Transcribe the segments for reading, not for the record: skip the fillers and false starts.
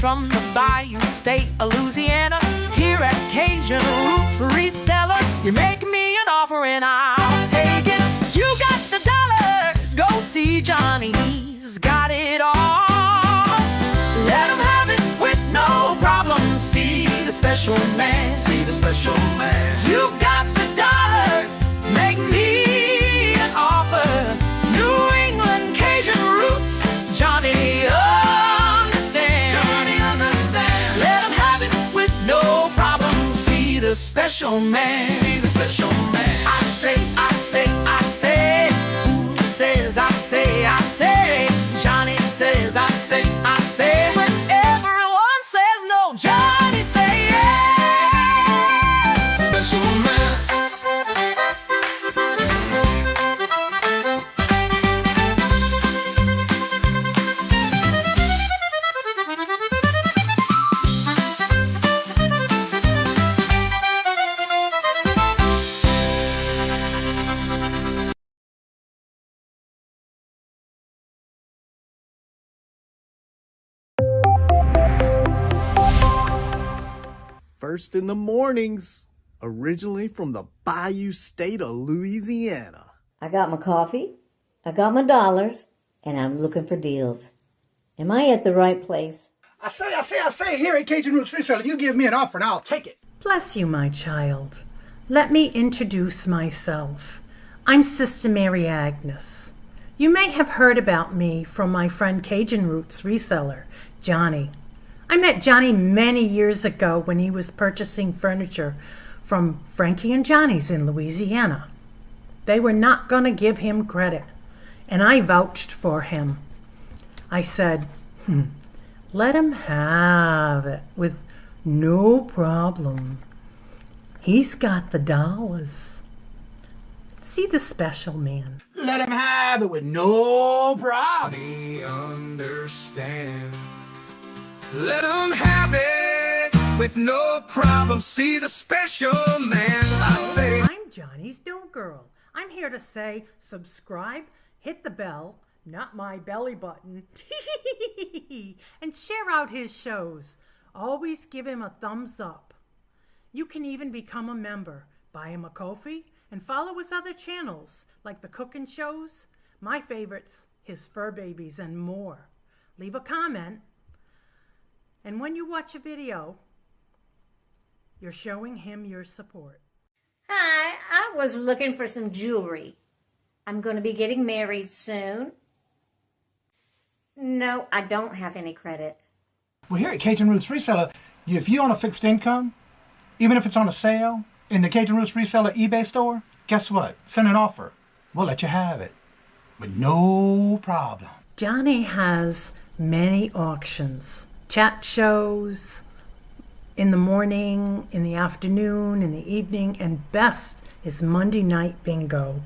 from the Bayou State of Louisiana. Here at Cajun Roots Reseller, you make me an offer and I'll take it. You got the dollars, go see Johnny, he's got it all. Let him have it with no problem. See the special man, see the special man. You got the dollars, make me an offer. New England Kajun Roots, Johnny understands. Johnny understands. Let him have it with no problem. See the special man, see the special man. I say, who says I say, Johnny says I say, when everyone says no, Johnny say yes. Special man. First in the mornings, originally from the Bayou State of Louisiana. I got my coffee, I got my dollars, and I'm looking for deals. Am I at the right place? I say, here at Cajun Roots Reseller, you give me an offer and I'll take it. Bless you, my child. Let me introduce myself. I'm Sister Mary Agnes. You may have heard about me from my friend Cajun Roots Reseller, Johnny. I met Johnny many years ago when he was purchasing furniture from Frankie and Johnny's in Louisiana. They were not going to give him credit, and I vouched for him. I said, let him have it with no problem. He's got the dollars. See the special man. Let him have it with no problem. Johnny understand. Let him have it with no problem. See the special man. I say, I'm Johnny's Don't Girl. I'm here to say subscribe, hit the bell, not my belly button, and share out his shows. Always give him a thumbs up. You can even become a member. Buy him a coffee and follow his other channels like the cooking shows, my favorites, his fur babies, and more. Leave a comment. And when you watch a video, you're showing him your support. Hi, I was looking for some jewelry. I'm going to be getting married soon. No, I don't have any credit. Well, here at Cajun Roots Reseller, if you own a fixed income, even if it's on a sale in the Cajun Roots Reseller eBay store, guess what? Send an offer. We'll let you have it with no problem. Johnny has many auctions. Chat shows in the morning, in the afternoon, in the evening, and best is Monday night bingo,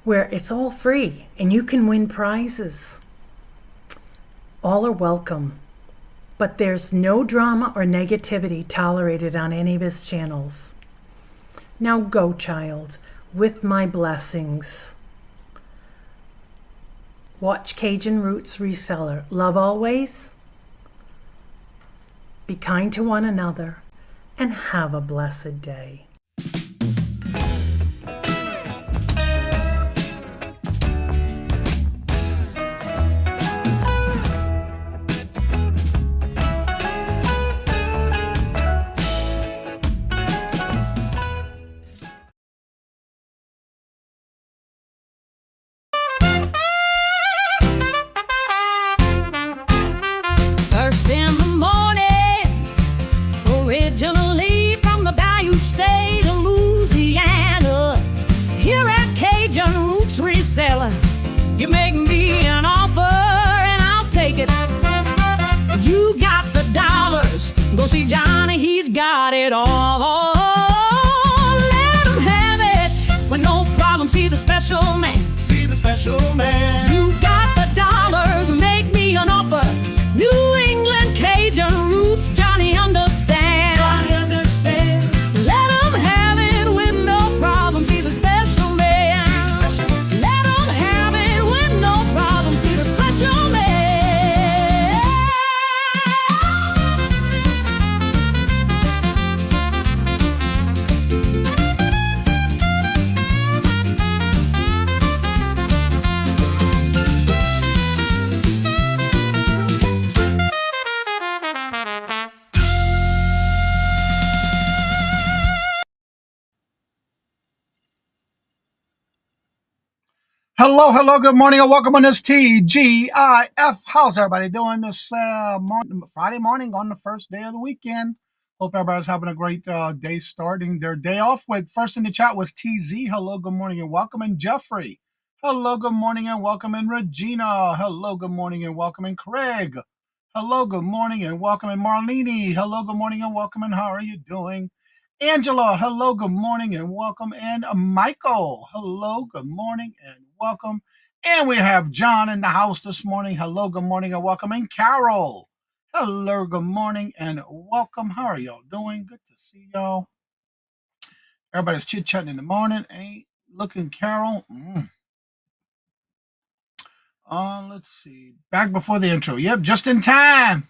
where it's all free and you can win prizes. All are welcome, but there's no drama or negativity tolerated on any of his channels. Now go, child, with my blessings. Watch Cajun Roots Reseller. Love always. Be kind to one another and have a blessed day. First in the mornings, originally from the Bayou State of Louisiana. Here at Cajun Roots Reseller, you make me an offer and I'll take it. You got the dollars, go see Johnny, he's got it all. Let him have it with no problem. See the special man, see the special man. You got the dollars, make me an offer. New England Kajun Roots, Johnny understands. Johnny understands. Let him have it with no problem. See the special man. Let him have it with no problem. See the special man. Hello, hello, good morning, and welcome on this TGIF. How's everybody doing this Friday morning on the first day of the weekend? Hope everybody's having a great day starting their day off with. First in the chat was TZ. Hello, good morning, and welcome. And Jeffrey. Hello, good morning, and welcome. And Regina. Hello, good morning, and welcome. And Craig. Hello, good morning, and welcome. And Marlene. Hello, good morning, and welcome. And how are you doing? Angela, hello, good morning and welcome. And Michael, hello, good morning and welcome. And we have John in the house this morning. Hello, good morning and welcome. And Carol, hello, good morning and welcome. How are y'all doing? Good to see y'all. Everybody's chit-chatting in the morning. Ain't looking, Carol. Let's see. Back before the intro. Yep, just in time.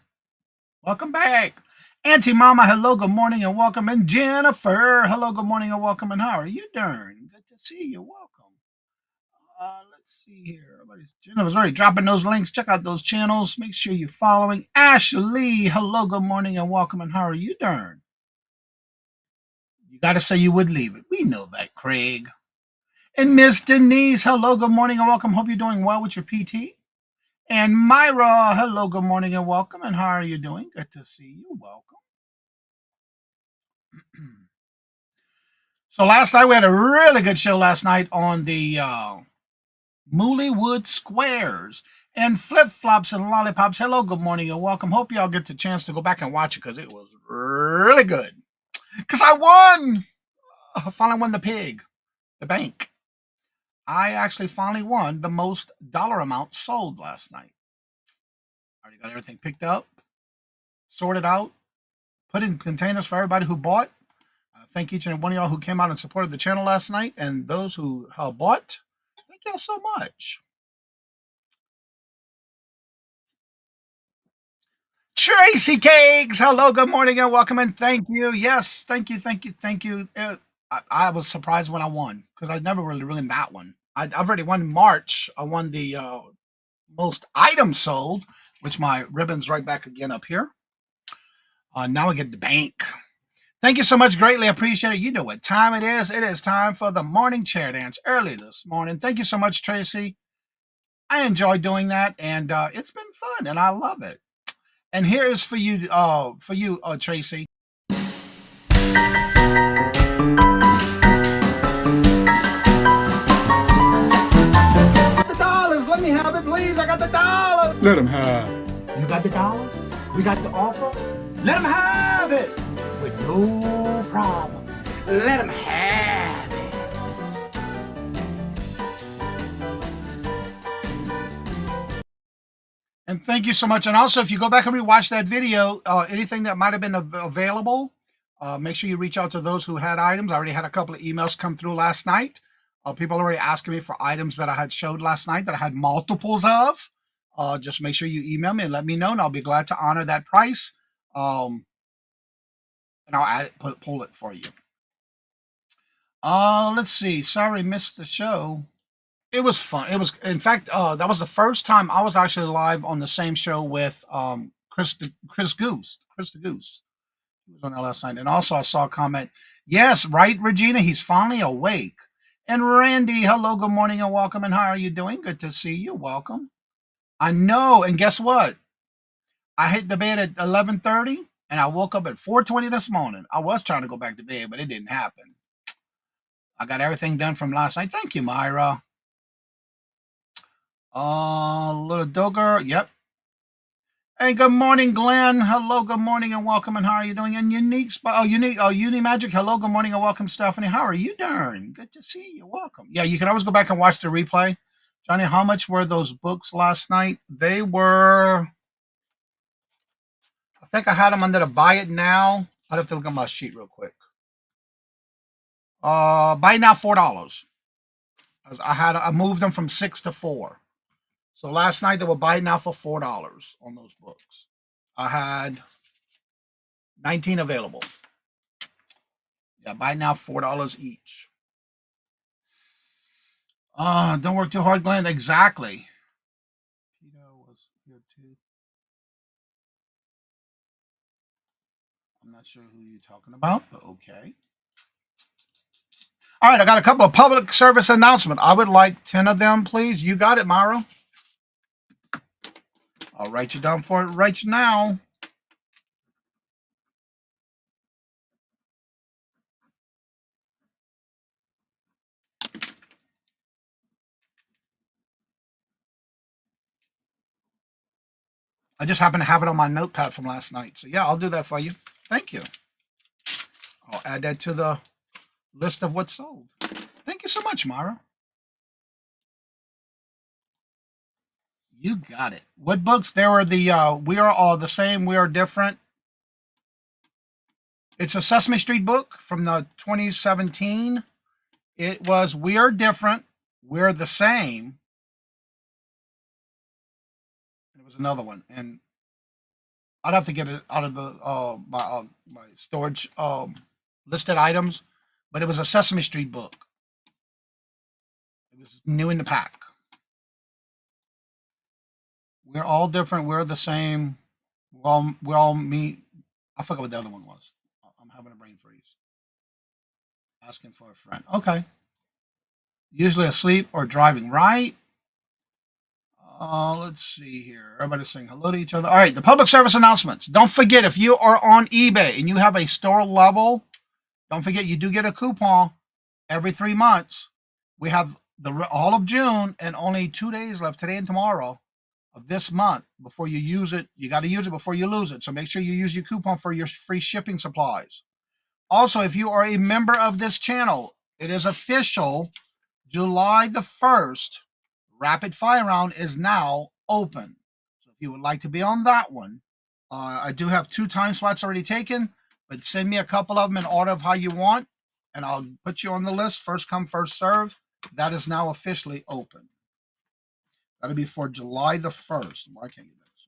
Welcome back. Auntie Mama, hello, good morning and welcome. And Jennifer, hello, good morning and welcome. And how are you doing? Good to see you. Welcome. Let's see here. Jennifer's already dropping those links. Check out those channels. Make sure you're following. Ashley, hello, good morning and welcome. And how are you doing? You got to say you would leave it. We know that, Craig. And Miss Denise, hello, good morning and welcome. Hope you're doing well with your PT. And Myra, hello, good morning and welcome. And how are you doing? Good to see you. Welcome. So last night we had a really good show last night on the Mooleywood Squares and Flip Flops and Lollipops. Hello, good morning and welcome. Hope y'all get the chance to go back and watch it because it was really good. Because I won! I finally won the pig, the bank. I actually finally won the most dollar amount sold last night. Already got everything picked up, sorted out, put in containers for everybody who bought. Thank each and one of y'all who came out and supported the channel last night, and those who bought. Thank y'all so much. Tracy Cakes, hello, good morning, and welcome, and thank you. Yes, thank you, thank you, thank you. I was surprised when I won because I never really won that one. I've already won March. I won the most items sold, which my ribbon's right back again up here. Now I get the bank. Thank you so much. Greatly appreciate it. You know what time it is. It is time for the morning chair dance early this morning. Thank you so much, Tracy. I enjoy doing that, and it's been fun, and I love it. And here is for you, Tracy. The dollars. Let me have it, please. I got the dollars. Let them have. You got the dollars? We got the offer? Let them have it. With no problem. Let them have it. And thank you so much. And also, if you go back and rewatch that video, anything that might have been available, make sure you reach out to those who had items. I already had a couple of emails come through last night. People already asking me for items that I had showed last night that I had multiples of. Just make sure you email me and let me know, and I'll be glad to honor that price. And I'll add it, pull it for you. Let's see. Sorry, missed the show. It was fun. It was, in fact, that was the first time I was actually live on the same show with Chris the Goose. He was on there last night. And also I saw a comment. Yes, right, Regina. He's finally awake. And Randy, hello, good morning, and welcome. And how are you doing? Good to see you. Welcome. I know. And guess what? I hit the bed at 11:30, and I woke up at 4:20 this morning. I was trying to go back to bed, but it didn't happen. I got everything done from last night. Thank you, Myra. Little Dogger. Yep. Hey, good morning, Glenn. Hello, good morning, and welcome. And how are you doing? And Uni Magic. Hello, good morning, and welcome, Stephanie. How are you doing? Good to see you. Welcome. Yeah, you can always go back and watch the replay. Johnny, how much were those books last night? They were, I think I had them under the buy it now. I'd have to look at my sheet real quick. Buy now $4. I moved them from 6 to 4. So last night they were buying now for $4 on those books. I had 19 available. Yeah, buy now $4 each. Don't work too hard, Glenn. Exactly. Peter was here too. I'm not sure who you're talking about, but okay. All right, I got a couple of public service announcements. I would like 10 of them, please. You got it, Myra. I'll write you down for it right now. I just happen to have it on my notepad from last night. So yeah, I'll do that for you. Thank you. I'll add that to the list of what's sold. Thank you so much, Myra. You got it. What books? There were the We Are All the Same, We Are Different. It's a Sesame Street book from the 2017. It was We Are Different, We're the Same. It was another one, and I'd have to get it out of the my storage listed items, but it was a Sesame Street book. It was new in the pack. We're all different. We're the same. We all meet. I forgot what the other one was. I'm having a brain freeze. Asking for a friend. Okay. Usually asleep or driving, right? Let's see here. Everybody's saying hello to each other. All right, the public service announcements. Don't forget, if you are on eBay and you have a store level, don't forget you do get a coupon every 3 months. We have all of June and only 2 days left, today and tomorrow, of this month. Before you use it, you got to use it before you lose it. So make sure you use your coupon for your free shipping supplies. Also, if you are a member of this channel, it is official. July the 1st, Rapid Fire Round is now open. So if you would like to be on that one, I do have 2 time slots already taken, but send me a couple of them in order of how you want, and I'll put you on the list. First come, first serve. That is now officially open. That'll be for July the 1st. Why can't you do that?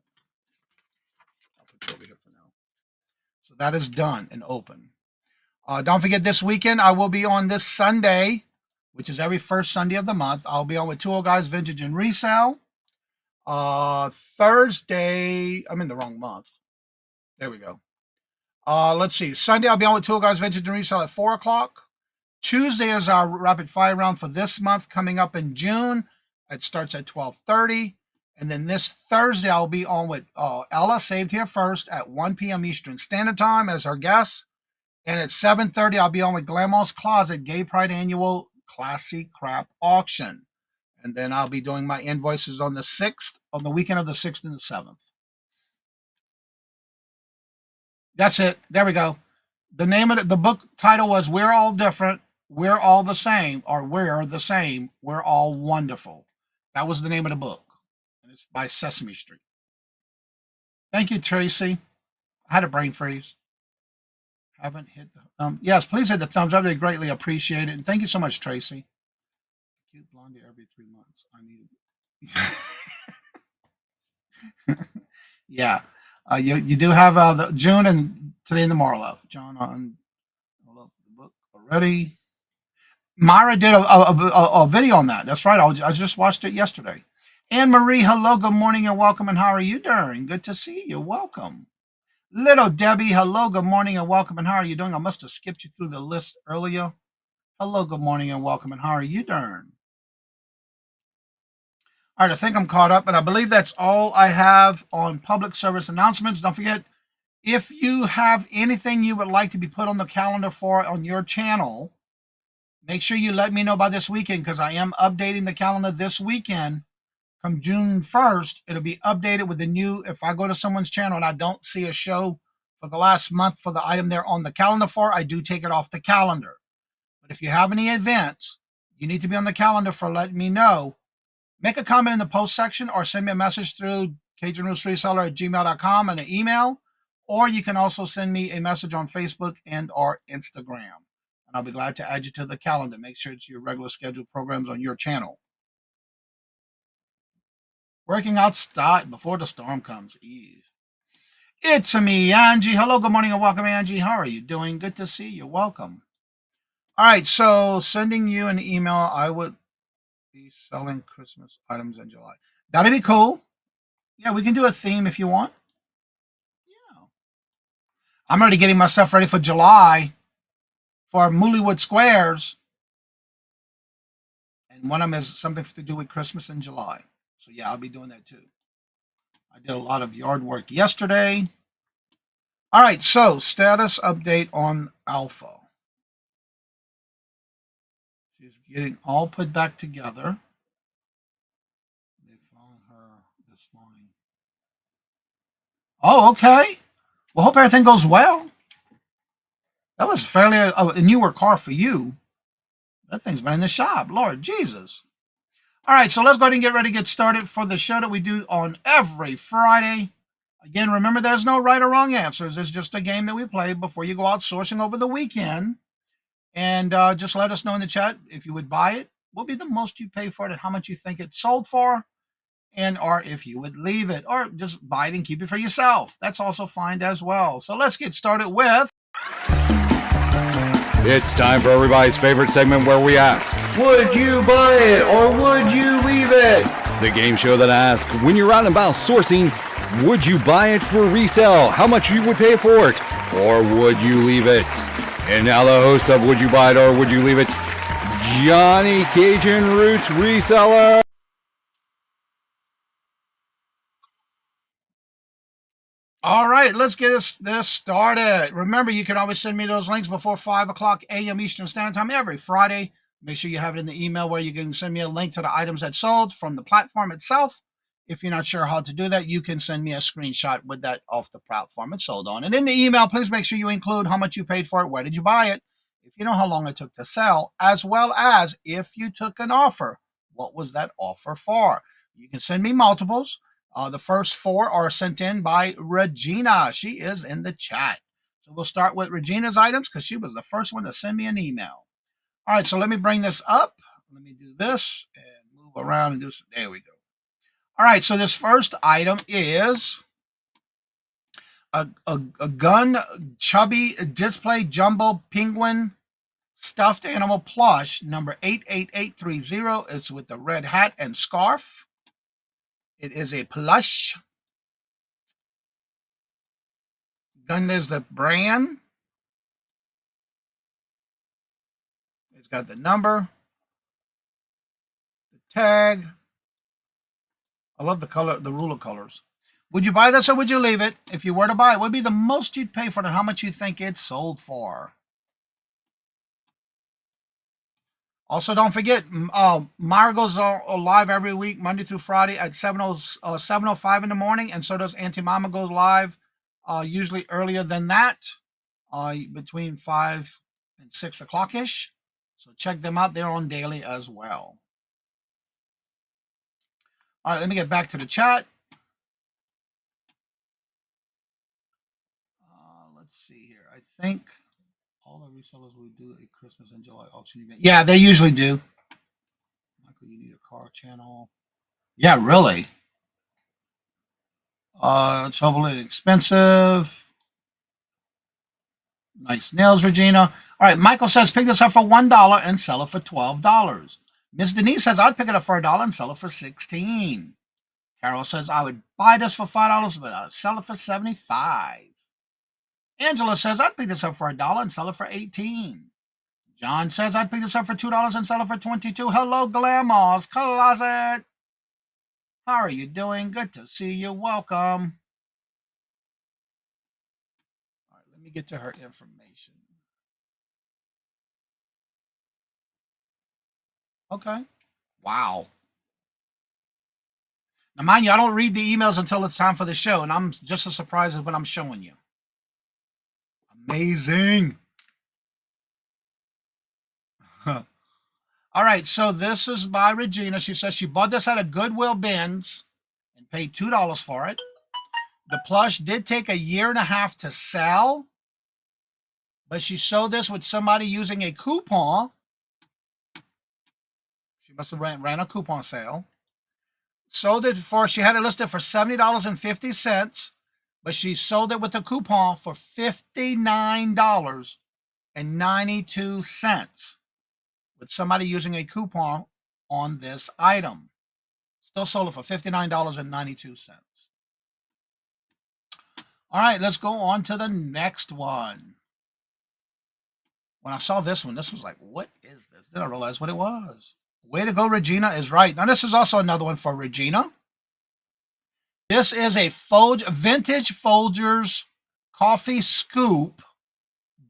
I'll put you over here for now. So that is done and open. Don't forget, this weekend I will be on this Sunday, which is every first Sunday of the month. I'll be on with 2 Old Guys Vintage and Resale. Thursday, I'm in the wrong month. There we go. Let's see. Sunday, I'll be on with 2 Old Guys Vintage and Resale at 4 o'clock. Tuesday is our Rapid Fire Round for this month coming up in June. It starts at 12:30. And then this Thursday, I'll be on with Ella, Saved Here First, at 1 p.m. Eastern Standard Time as our guest. And at 7:30, I'll be on with Glamour's Closet, Gay Pride Annual Classy Crap Auction. And then I'll be doing my invoices on the 6th, on the weekend of the 6th and the 7th. That's it. There we go. The name of the book title was We're All Different, We're All the Same, or We're the Same, We're All Wonderful. That was the name of the book. And it's by Sesame Street. Thank you, Tracy. I had a brain freeze. Haven't hit the thumb. Yes, please hit the thumbs up. They greatly appreciate it. And thank you so much, Tracy. Cute blondie every 3 months. I need. Yeah. You do have the June and today and tomorrow left. John on the book already. Myra did a video on that. That's right. I just watched it yesterday. Anne Marie, hello, good morning and welcome. And how are you doing? Good to see you. Welcome. Little Debbie, hello, good morning and welcome. And how are you doing? I must have skipped you through the list earlier. Hello, good morning and welcome. And how are you doing? All right, I think I'm caught up, and I believe that's all I have on public service announcements. Don't forget, if you have anything you would like to be put on the calendar for on your channel, make sure you let me know by this weekend, because I am updating the calendar this weekend. Come June 1st, it'll be updated with the new, if I go to someone's channel and I don't see a show for the last month for the item they're on the calendar for, I do take it off the calendar. But if you have any events, you need to be on the calendar for letting me know. Make a comment in the post section or send me a message through CajunRootsReseller@gmail.com and an email, or you can also send me a message on Facebook and or Instagram. And I'll be glad to add you to the calendar. Make sure it's your regular scheduled programs on your channel. Working outside before the storm comes. Eve. It's me, Angie. Hello, good morning and welcome, Angie. How are you doing? Good to see you. Welcome. All right, so sending you an email. I would be selling Christmas items in July. That'd be cool. Yeah, we can do a theme if you want. Yeah. I'm already getting my stuff ready for July for Moollywood Squares. And one of them is something to do with Christmas in July. So yeah, I'll be doing that too. I did a lot of yard work yesterday. All right, so status update on Alpha. She's getting all put back together. They found her this morning. Oh, okay. Well, hope everything goes well. That was fairly a newer car for you. That thing's been in the shop. Lord Jesus. All right, so let's go ahead and get ready to get started for the show that we do on every Friday. Again, remember, there's no right or wrong answers. It's just a game that we play before you go out sourcing over the weekend. And just let us know in the chat if you would buy it, what would be the most you pay for it, and how much you think it's sold for, and or if you would leave it, or just buy it and keep it for yourself. That's also fine as well. So let's get started with... It's time for everybody's favorite segment where we ask, Would you buy it or would you leave it? the game show that asks, when you're out and about sourcing, would you buy it for resale? How much you would pay for it? Or would you leave it? And now the host of Would You Buy It or Would You Leave It, Johnny Cajun Roots Reseller. All right, let's get this started. Remember, you can always send me those links before 5 o'clock a.m. Eastern Standard Time every Friday. Make sure you have it in the email where you can send me a link to the items that sold from the platform itself. If you're not sure how to do that, you can send me a screenshot with that off the platform it sold on. And in the email, please make sure you include how much you paid for it, where did you buy it, if you know how long it took to sell, as well as if you took an offer, what was that offer for? You can send me multiples. The first 4 are sent in by Regina. She is in the chat. So we'll start with Regina's items because she was the first one to send me an email. All right, so let me bring this up. Let me do this and move around and do some. There we go. All right, so this first item is a gun chubby display jumbo penguin stuffed animal plush number 88830. It's with the red hat and scarf. It is a plush. Gun is the brand. It's got the number, the tag. I love the color, the ruler colors. Would you buy this or would you leave it? If you were to buy it, what would be the most you'd pay for it and how much you think it's sold for? Also, don't forget, Myra goes live every week, Monday through Friday at 7:05 in the morning, and so does Auntie Mama goes live usually earlier than that, between 5 and 6 o'clock-ish. So check them out. They're on daily as well. All right, let me get back to the chat. Let's see here. I think all the resellers will do a Christmas and July auction event. Yeah, they usually do. Michael, you need a car channel. Yeah, really. It's hopefully expensive. Nice nails, Regina. All right, Michael says pick this up for $1 and sell it for $12. Miss Denise says I'd pick it up for $1 and sell it for $16. Carol says I would buy this for $5, but I'd sell it for $75. Angela says I'd pick this up for $1 and sell it for $18. John says I'd pick this up for $2 and sell it for $22. Hello, Glamour's Closet. How are you doing? Good to see you. Welcome. All right, let me get to her information. Okay. Wow. Now, mind you, I don't read the emails until it's time for the show, and I'm just as surprised as when I'm showing you. Amazing. All right, so this is by Regina. She says she bought this at a Goodwill bins and paid $2 for it. The plush did take 1.5 years to sell, but she sold this with somebody using a coupon. She must have ran a coupon sale. Sold it for, she had it listed for $70.50, but she sold it with a coupon for $59.92 with somebody using a coupon on this item. Still sold it for $59.92. All right, let's go on to the next one. When I saw this one, this was like, what is this? Then I realized what it was. Way to go, Regina is right. Now, this is also another one for Regina. This is a vintage Folgers coffee scoop,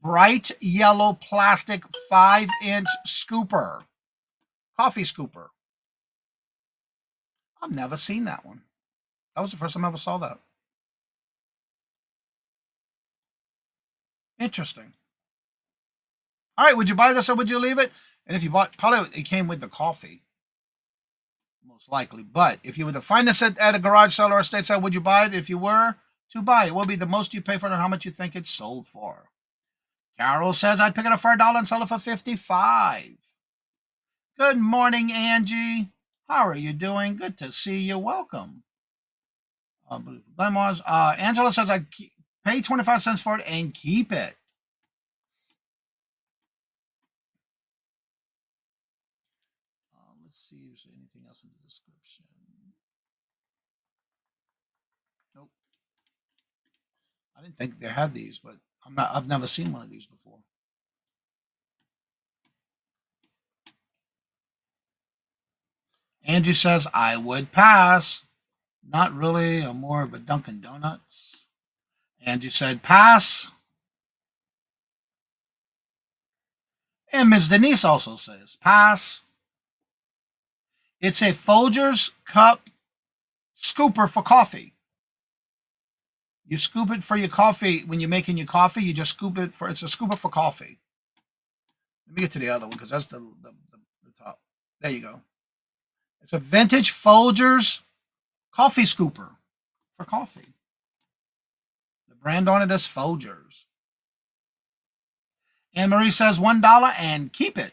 bright yellow plastic 5-inch scooper. Coffee scooper. I've never seen that one. That was the first time I ever saw that. Interesting. All right, would you buy this or would you leave it? And if you bought, probably it came with the coffee, most likely. But if you were to find this at a garage sale or a estate sale, would you buy it? If you were to buy it, what would be the most you pay for it and how much you think it's sold for? Carol says, I'd pick it up for $1 and sell it for $55. Good morning, Angie. How are you doing? Good to see you. Welcome. Angela says, I'd pay 25 cents for it and keep it. Let's see if there's anything else in the description. Nope. I didn't think they had these, but I've never seen one of these before. Angie says, I would pass. Not really, or more of a Dunkin' Donuts. Angie said, pass. And Ms. Denise also says, pass. It's a Folgers cup scooper for coffee. You scoop it for your coffee. When you're making your coffee, you just scoop it it's a scooper for coffee. Let me get to the other one because that's the top. There you go. It's a vintage Folgers coffee scooper for coffee. The brand on it is Folgers. Anne Marie says $1 and keep it.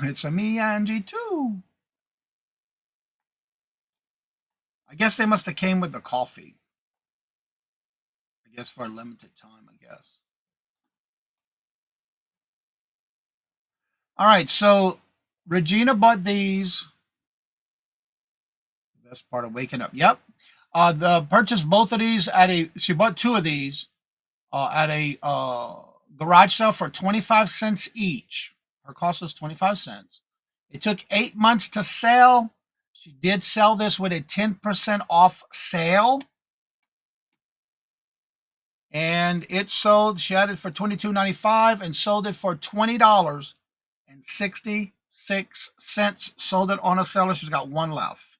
It's a me, Angie, too. I guess they must have came with the coffee. I guess for a limited time, I guess. All right, so Regina bought these. The best part of waking up. Yep. Purchased both of these she bought two of these at a garage sale for 25 cents each. Her cost was 25 cents. It took 8 months to sell. She did sell this with a 10% off sale. And it sold, she had it for $22.95 and sold it for $20.66. Sold it on a seller. She's got one left.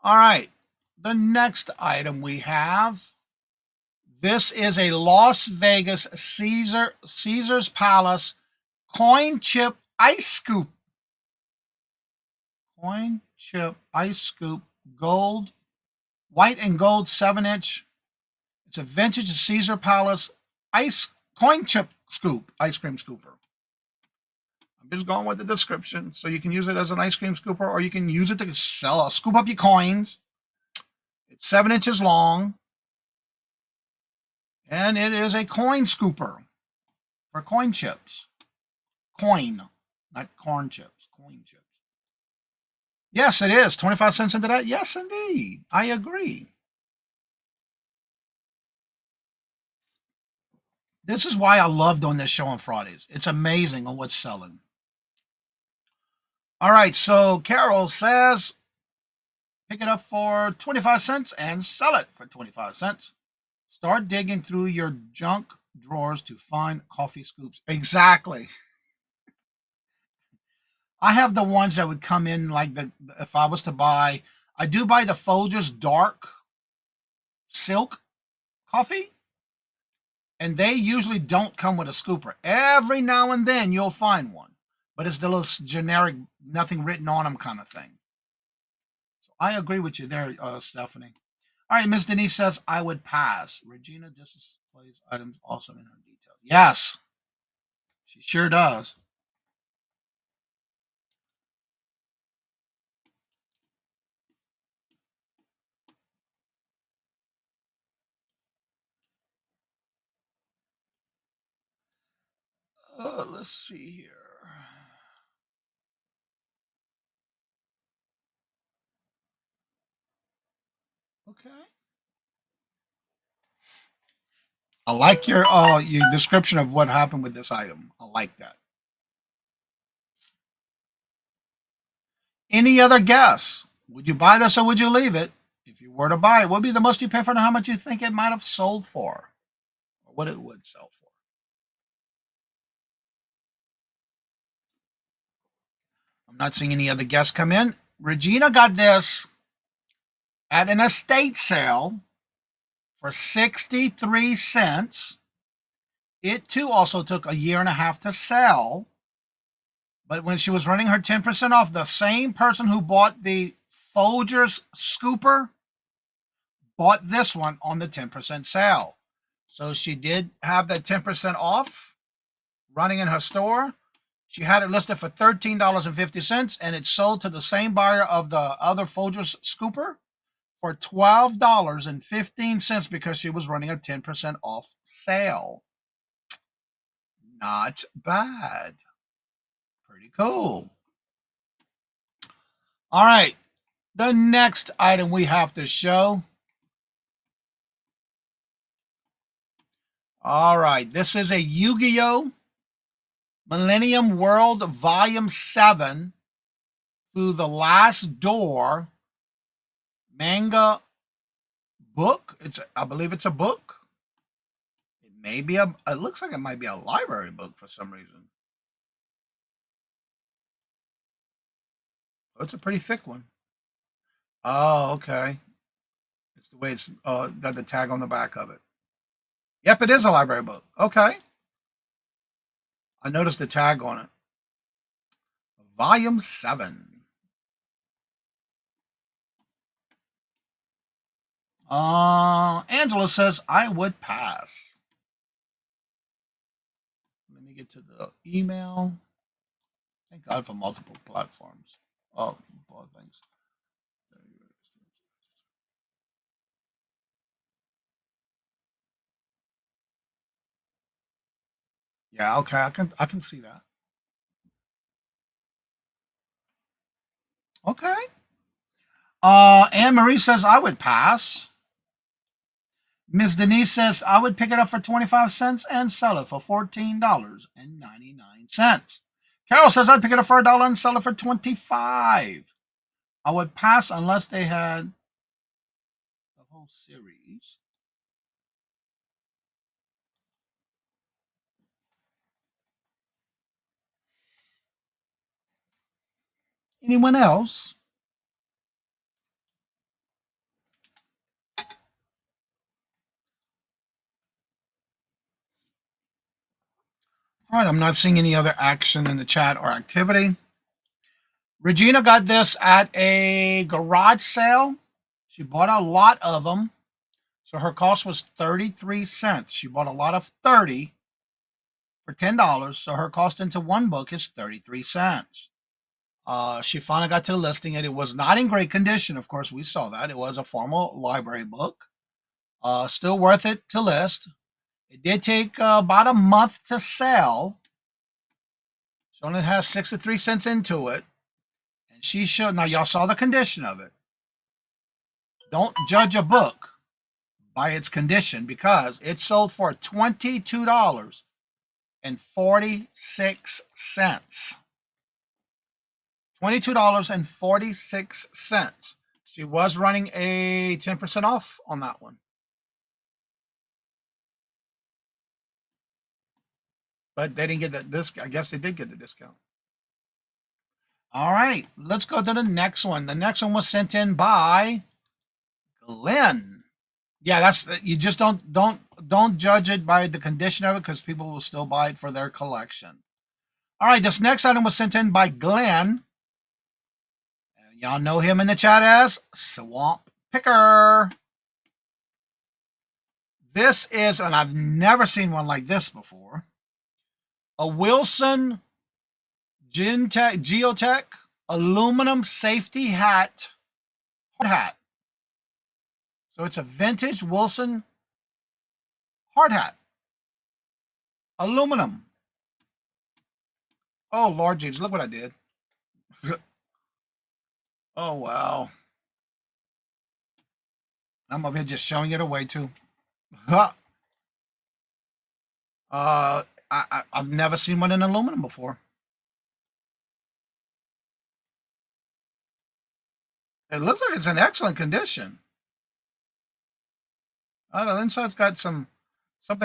All right. The next item we have. This is a Las Vegas Caesar's Palace coin chip ice scoop. Coin chip ice scoop, gold, white and gold 7-inch. It's a vintage Caesar Palace coin chip scoop, ice cream scooper. I'm just going with the description. So you can use it as an ice cream scooper or you can use it to scoop up your coins. It's 7 inches long. And it is a coin scooper for coin chips. Coin, not corn chips, coin chips. Yes, it is. 25 cents into that? Yes, indeed. I agree. This is why I love doing this show on Fridays. It's amazing on what's selling. All right, so Carol says, pick it up for 25 cents and sell it for 25 cents. Start digging through your junk drawers to find coffee scoops. Exactly. I have the ones that would come in like if I was to buy, I do buy the Folgers dark silk coffee. And they usually don't come with a scooper. Every now and then you'll find one. But it's the little generic, nothing written on them kind of thing. So I agree with you there, Stephanie. All right, Miss Denise says, I would pass. Regina displays items awesome in her detail. Yes, she sure does. Let's see here. Okay. I like your description of what happened with this item. I like that. Any other guess? Would you buy this or would you leave it? If you were to buy it, what would be the most you pay for it and how much you think it might have sold for? Or what it would sell for? I'm not seeing any other guests come in. Regina got this at an estate sale for 63 cents. It too also took a year and a half to sell. But when she was running her 10% off, the same person who bought the Folgers scooper bought this one on the 10% sale. So she did have that 10% off running in her store. She had it listed for $13.50, and it sold to the same buyer of the other Folgers scooper for $12.15 because she was running a 10% off sale. Not bad. Pretty cool. All right. The next item we have to show. All right. This is a Yu-Gi-Oh! Millennium World Volume 7 Through the Last Door manga book. I believe it's a book. It looks like it might be a library book for some reason. Oh, it's a pretty thick one. Oh, okay. It's the way it's got the tag on the back of it. Yep, it is a library book. Okay. I noticed the tag on it. Volume 7. Angela says, I would pass. Let me get to the email. Thank God for multiple platforms. Oh, both things. Yeah, okay, I can see that. Okay. Anne Marie says I would pass. Miss Denise says I would pick it up for 25 cents and sell it for $14.99. Carol says I'd pick it up for $1 and sell it for 25. I would pass unless they had the whole series. Anyone else? All right, I'm not seeing any other action in the chat or activity. Regina got this at a garage sale. She bought a lot of them. So her cost was 33 cents. She bought a lot of 30 for $10. So her cost into one book is 33 cents. She finally got to the listing, and it was not in great condition. Of course, we saw that. It was a formal library book. Still worth it to list. It did take about a month to sell. She only has 63 cents into it. And she showed, now y'all saw the condition of it. Don't judge a book by its condition because it sold for $22.46. $22.46. She was running a 10% off on that one. But they didn't get that discount. I guess they did get the discount. All right, let's go to the next one. The next one was sent in by Glenn. Yeah, that's, you just don't judge it by the condition of it because people will still buy it for their collection. All right, this next item was sent in by Glenn. And y'all know him in the chat as Swamp Picker. This is, and I've never seen one like this before, a Wilson Geotech aluminum safety hat, hard hat. So it's a vintage Wilson hard hat. Aluminum. Oh, Lord Jesus, look what I did. Oh, wow. I'm over here just showing it away, too. I've never seen one in aluminum before. It looks like it's in excellent condition. The inside's got something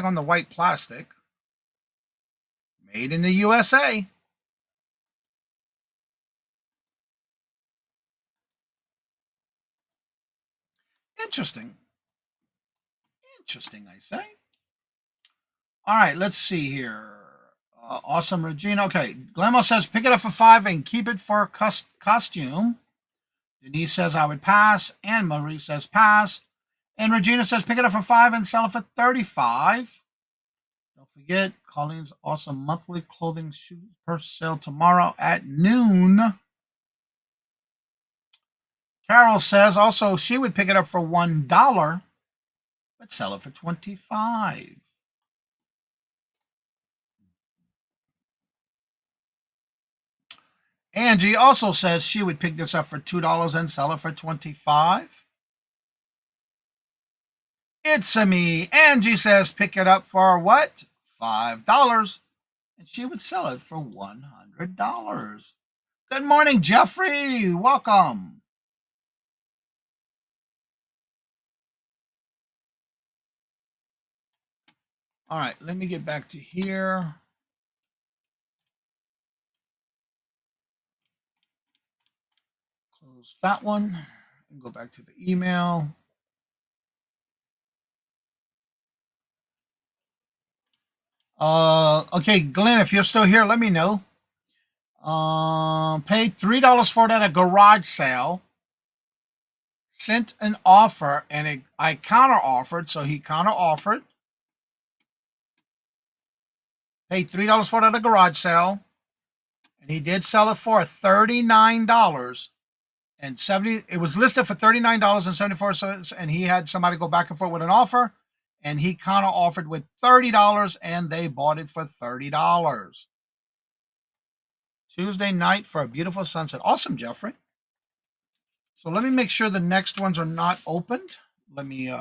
on the white plastic. Made in the USA. Interesting. Interesting, I say. All right, let's see here. Awesome, Regina. Okay, Glammo says pick it up for $5 and keep it for costume. Denise says I would pass. Anne Marie says pass. And Regina says pick it up for $5 and sell it for $35. Don't forget, Colleen's awesome monthly clothing shoe purse sale tomorrow at noon. Carol says also she would pick it up for $1, but sell it for $25. Angie also says she would pick this up for $2 and sell it for $25. It's a me. Angie says pick it up for what? $5. And she would sell it for $100. Good morning, Jeffrey. Welcome. All right, let me get back to here. Close that one and go back to the email. Okay, Glenn, if you're still here, let me know. Paid $3 for it at a garage sale. Sent an offer, and I counter offered, so he counter offered. Paid $3 for it at a garage sale, and he did sell it for $39 and 70. It was listed for $39.74, and he had somebody go back and forth with an offer, and he counter offered with $30, and they bought it for $30. Tuesday night for a beautiful sunset. Awesome, Jeffrey. So let me make sure the next ones are not opened. Let me take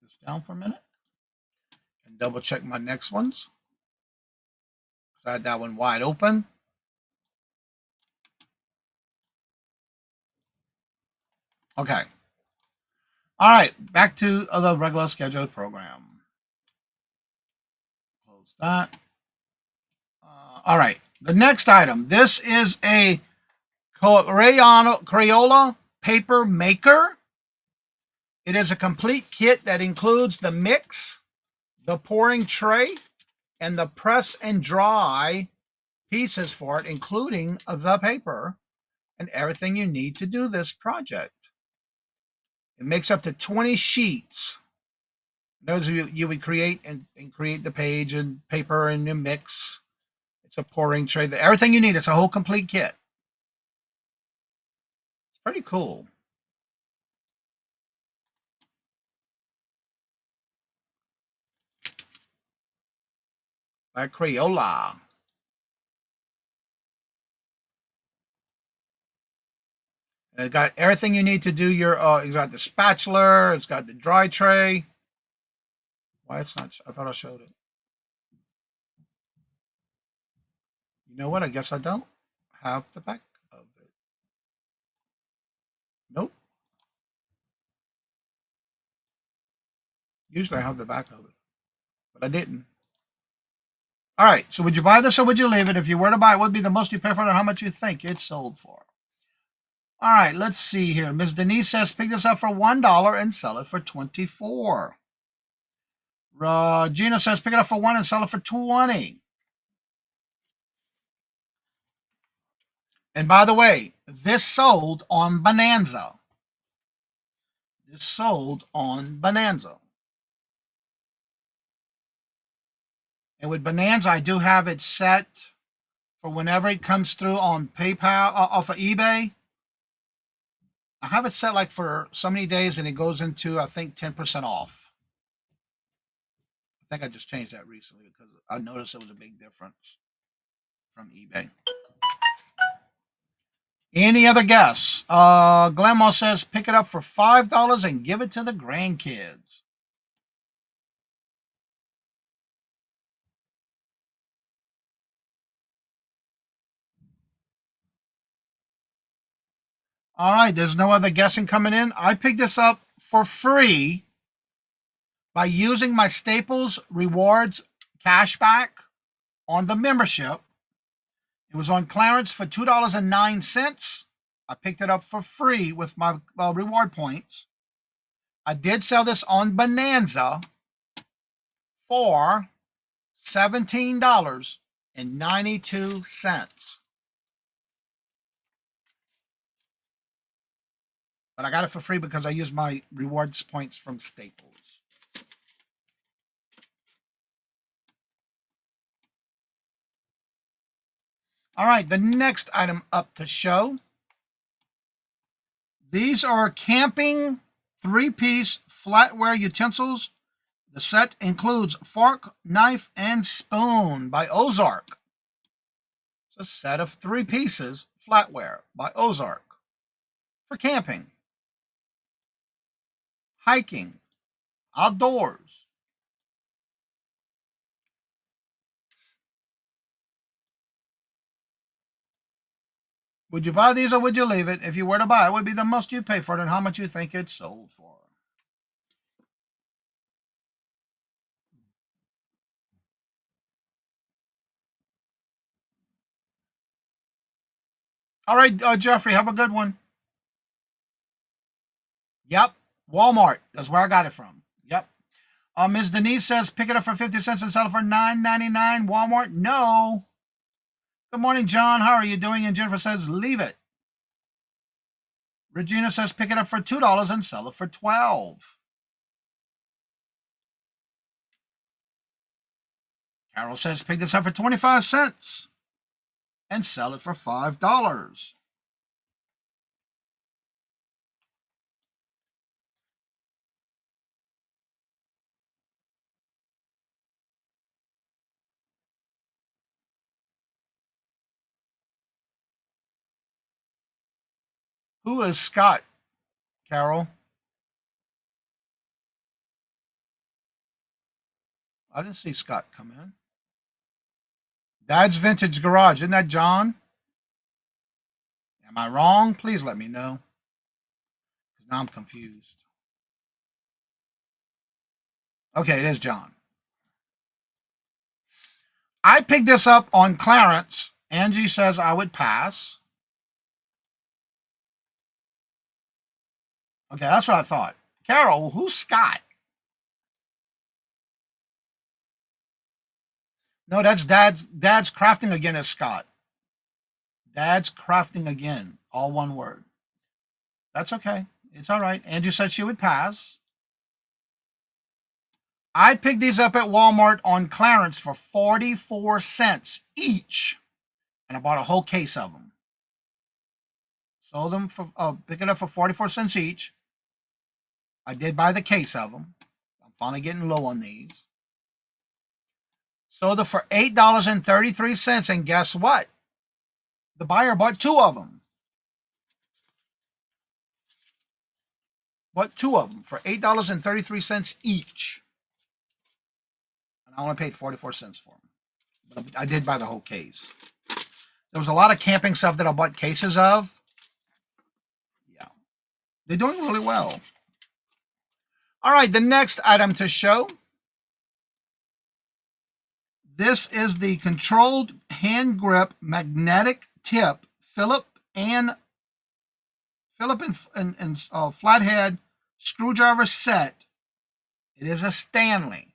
this down for a minute and double check my next ones. I had that one wide open. Okay. All right, back to the regular scheduled program. Close that. All right, the next item. This is a Crayola paper maker. It is a complete kit that includes the mix, the pouring tray, and the press and dry pieces for it, including the paper and everything you need to do this project. It makes up to 20 sheets. Those you would create and create the page and paper and the mix. It's a pouring tray. Everything you need. It's a whole complete kit. It's pretty cool. By Crayola. And it's got everything you need to do your, it's got the spatula, it's got the dry tray. Why it's not, I thought I showed it. You know what? I guess I don't have the back of it. Nope. Usually I have the back of it, but I didn't. All right. So would you buy this or would you leave it? If you were to buy it, what would be the most you pay for it and how much you think it sold for? All right. Let's see here. Ms. Denise says pick this up for $1 and sell it for $24. Gina says pick it up for $1 and sell it for $20. And by the way, this sold on Bonanza. This sold on Bonanza. And with Bonanza, I do have it set for whenever it comes through on PayPal, off of eBay. I have it set like for so many days and it goes into, I think, 10% off. I think I just changed that recently because I noticed it was a big difference from eBay. Any other guess? Glenmo says pick it up for $5 and give it to the grandkids. All right, there's no other guessing coming in. I picked this up for free by using my Staples Rewards cashback on the membership. It was on clearance for $2.09. I picked it up for free with my reward points. I did sell this on Bonanza for $17.92. But I got it for free because I used my rewards points from Staples. All right, the next item up to show. These are camping 3-piece flatware utensils. The set includes fork, knife, and spoon by Ozark. It's a set of 3 pieces flatware by Ozark for camping, hiking, outdoors. Would you buy these or would you leave it? If you were to buy it, what would be the most you'd pay for it and how much you think it's sold for? All right, Jeffrey, have a good one. Yep, Walmart. That's where I got it from. Yep. Ms. Denise says, pick it up for 50 cents and sell it for $9.99. Walmart, no. Good morning, John. How are you doing? And Jennifer says, leave it. Regina says, pick it up for $2 and sell it for $12. Carol says, pick this up for 25 cents and sell it for $5. Who is Scott, Carol? I didn't see Scott come in. Dad's Vintage Garage. Isn't that John? Am I wrong? Please let me know. Now I'm confused. Okay, it is John. I picked this up on clearance. Angie says I would pass. Okay, that's what I thought. Carol, who's Scott? No, that's Dad's Crafting Again is Scott. Dad's Crafting Again, all one word. That's okay. It's all right. Angie said she would pass. I picked these up at Walmart on clearance for 44 cents each, and I bought a whole case of them. Sold them for, pick it up for 44 cents each. I did buy the case of them. I'm finally getting low on these. Sold them for $8.33, and guess what? The buyer bought 2 of them. Bought 2 of them for $8.33 each. And I only paid 44 cents for them. But I did buy the whole case. There was a lot of camping stuff that I bought cases of. Yeah. They're doing really well. All right, the next item to show. This is the controlled hand grip magnetic tip Philip and flathead screwdriver set. It is a Stanley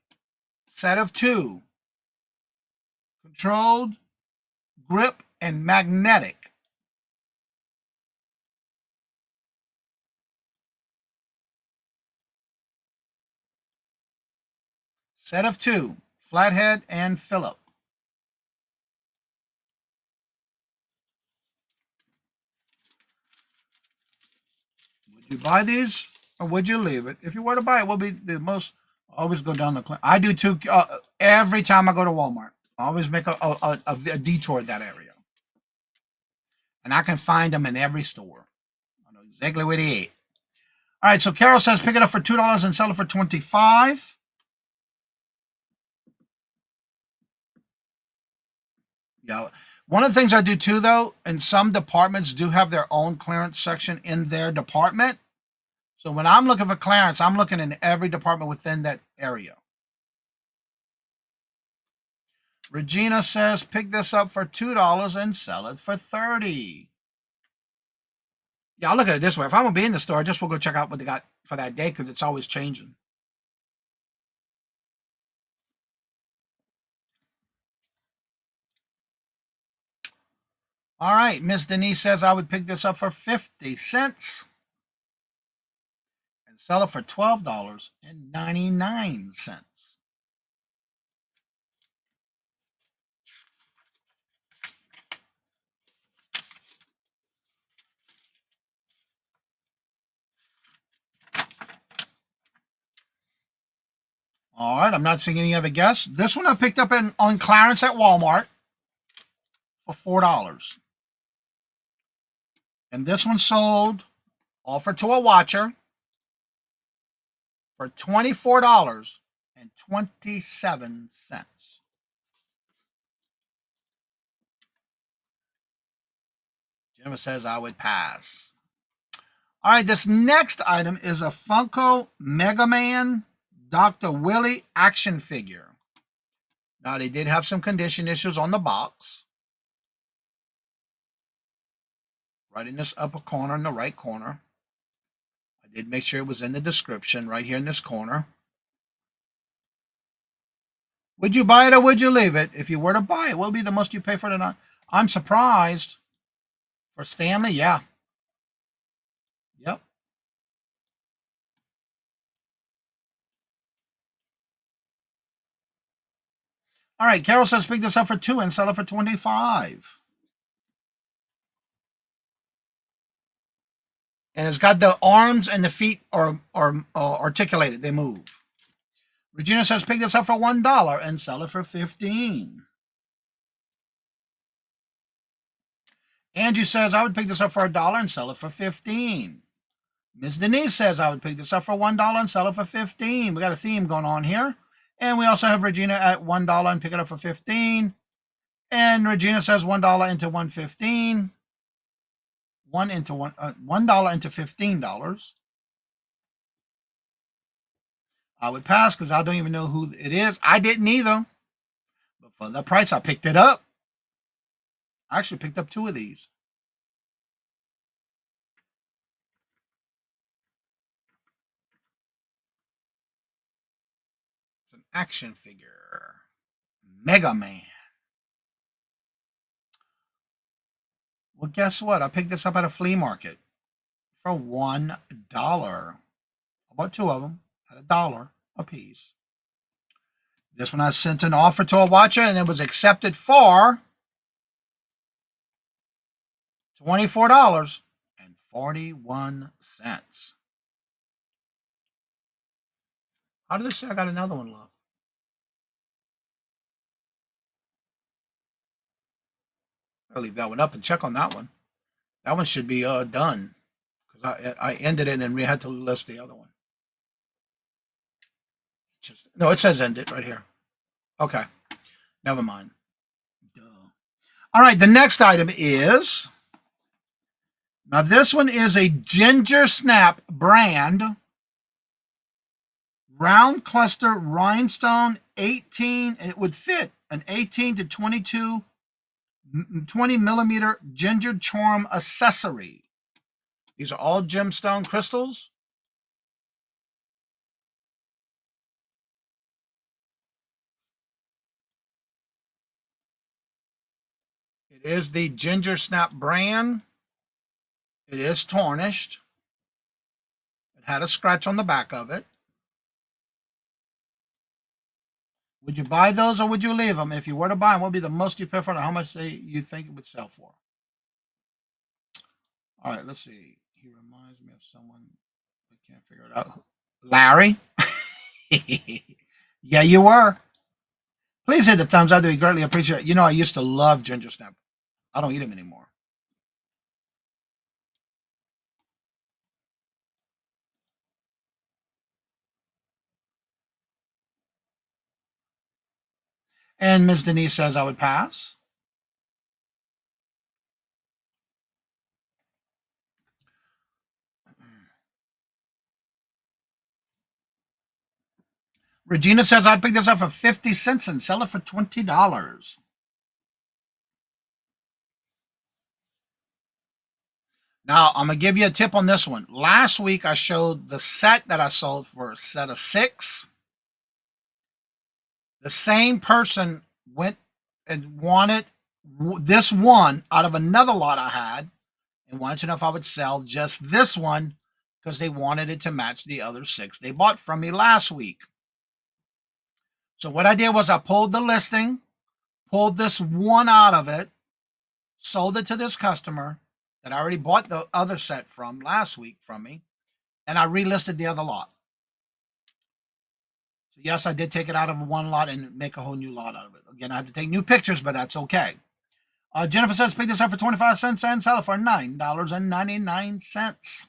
set of 2. Controlled grip and magnetic. Set of 2. Flathead and Philip. Would you buy these or would you leave it? If you were to buy it, what would be the most? Always go down the. I do too. Every time I go to Walmart, I always make a detour in that area, and I can find them in every store. I know exactly where they are. All right, so Carol says pick it up for $2 and sell it for $25. Yeah, One of the things I do too, though, and some departments do have their own clearance section in their department. So when I'm looking for clearance, I'm looking in every department within that area. Regina says, pick this up for $2 and sell it for $30. Yeah, I'll look at it this way. If I'm going to be in the store, I just will go check out what they got for that day because it's always changing. All right, Miss Denise says I would pick this up for 50 cents and sell it for $12.99. All right, I'm not seeing any other guests. This one I picked up on clearance at Walmart for $4. And this one sold, offered to a watcher, for $24.27. Jennifer says I would pass. All right, this next item is a Funko Mega Man Dr. Willie action figure. Now, they did have some condition issues on the box. Right in this upper corner, in the right corner. I did make sure it was in the description right here in this corner. Would you buy it or would you leave it? If you were to buy it, what would be the most you pay for it? I'm surprised. For Stanley, yeah. Yep. All right, Carol says pick this up for $2 and sell it for $25. And it's got the arms and the feet are articulated. They move. Regina says pick this up for $1 and sell it for $15. Angie says I would pick this up for $1 and sell it for $15. Miss Denise says I would pick this up for $1 and sell it for $15. We got a theme going on here. And we also have Regina at $1 and pick it up for $15. And Regina says $1 into $1.15. $1 into $15. I would pass because I don't even know who it is. I didn't either. But for the price, I picked it up. I actually picked up 2 of these. It's an action figure. Mega Man. Well, guess what? I picked this up at a flea market for $1. I bought 2 of them at $1 a piece. This one I sent an offer to a watcher and it was accepted for $24.41. How did it say I got another one left? I'll leave that one up and check on that one. That one should be done because I ended it and we had to list the other one. No, it says end it right here. Okay, never mind. Duh. All right, the next item is, now this one is a Ginger Snap brand round cluster rhinestone 18. It would fit an 18 to 20 millimeter ginger charm accessory. These are all gemstone crystals. It is the Ginger Snap brand. It is tarnished. It had a scratch on the back of it. Would you buy those or would you leave them? If you were to buy them, what would be the most you pay for them? How much you think it would sell for? All right, let's see. He reminds me of someone. I can't figure it out. Larry? Yeah, you were. Please hit the thumbs up. That we greatly appreciate it. You know, I used to love Ginger Snap. I don't eat them anymore. And Ms. Denise says I would pass. Regina says I'd pick this up for 50 cents and sell it for $20. Now, I'm going to give you a tip on this one. Last week, I showed the set that I sold for a set of 6. The same person went and wanted this one out of another lot I had and wanted to know if I would sell just this one because they wanted it to match the other 6 they bought from me last week. So what I did was I pulled the listing, pulled this one out of it, sold it to this customer that I already bought the other set from last week from me, and I relisted the other lot. So yes, I did take it out of one lot and make a whole new lot out of it. Again, I had to take new pictures, but that's okay. Jennifer says pick this up for 25 cents and sell it for $9.99.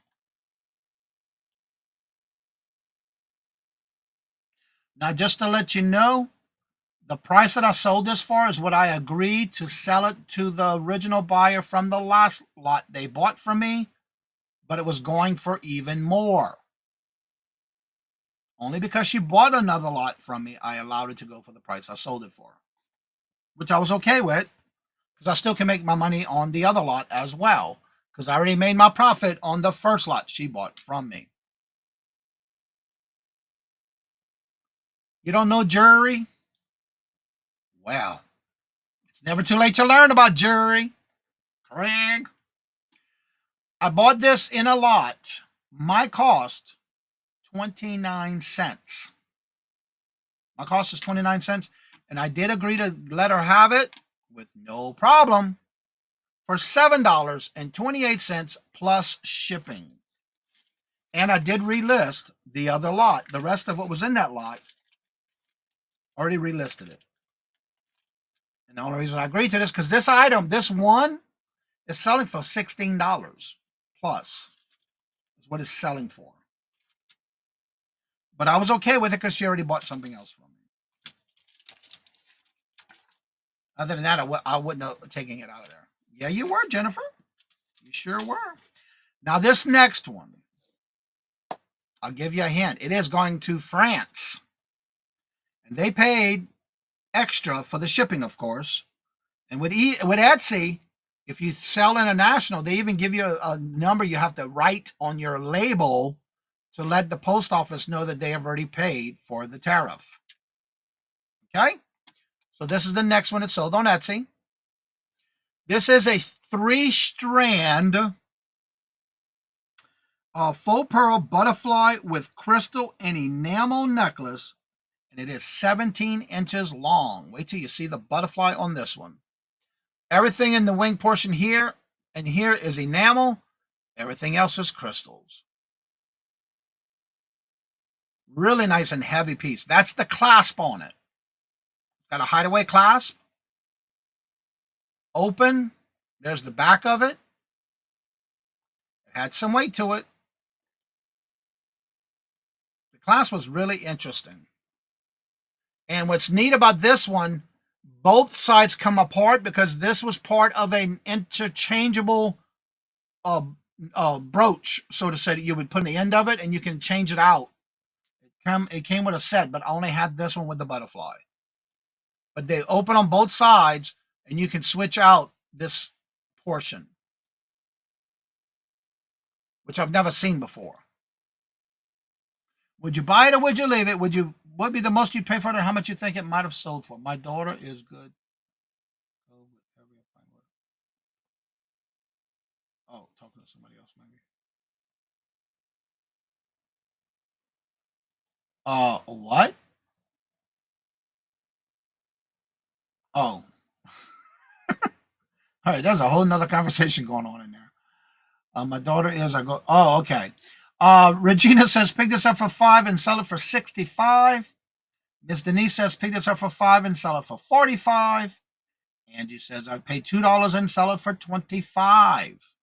Now, just to let you know, the price that I sold this for is what I agreed to sell it to the original buyer from the last lot they bought from me, but it was going for even more. Only because she bought another lot from me, I allowed it to go for the price I sold it for, which I was okay with because I still can make my money on the other lot as well because I already made my profit on the first lot she bought from me. You don't know jewelry? Well, it's never too late to learn about jewelry. Craig. I bought this in a lot. My cost, 29 cents. My cost is 29 cents. And I did agree to let her have it with no problem for $7.28 plus shipping. And I did relist the other lot. The rest of what was in that lot, already relisted it. And the only reason I agreed to this, because this item, this one, is selling for $16 plus. Is what it's selling for. But I was okay with it because she already bought something else from me. Other than that, I wouldn't have taken it out of there. Yeah, you were, Jennifer. You sure were. Now, this next one, I'll give you a hint. It is going to France. And they paid extra for the shipping, of course. And with Etsy, if you sell international, they even give you a number you have to write on your label to let the post office know that they have already paid for the tariff. Okay? So this is the next one. It's sold on Etsy. This is a 3-strand faux pearl butterfly with crystal and enamel necklace, and it is 17 inches long. Wait till you see the butterfly on this one. Everything in the wing portion here and here is enamel. Everything else is crystals. Really nice and heavy piece. That's the clasp on it. Got a hideaway clasp. Open. There's the back of it. It had some weight to it. The clasp was really interesting. And what's neat about this one, both sides come apart because this was part of an interchangeable brooch, so to say, that you would put on the end of it and you can change it out. It came with a set, but I only had this one with the butterfly. But they open on both sides and you can switch out this portion, which I've never seen before. Would you buy it or would you leave it? What be the most you'd pay for it and how much you think it might have sold for? My daughter is good. Oh, talking to somebody else maybe. What? Oh. All right, there's a whole nother conversation going on in there. My daughter is, oh, okay. Regina says, pick this up for $5 and sell it for $65. Miss Denise says, pick this up for $5 and sell it for $45. Angie says, I'd pay $2 and sell it for $25.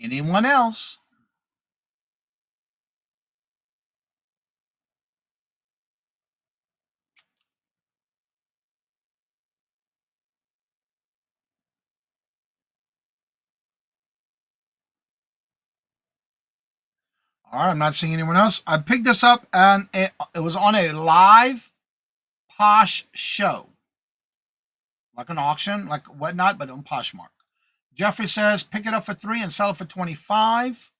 Anyone else? All right, I'm not seeing anyone else. I picked this up and it was on a live Posh show. Like an auction, like whatnot, but on Poshmark. Jeffrey says, pick it up for $3 and sell it for $25.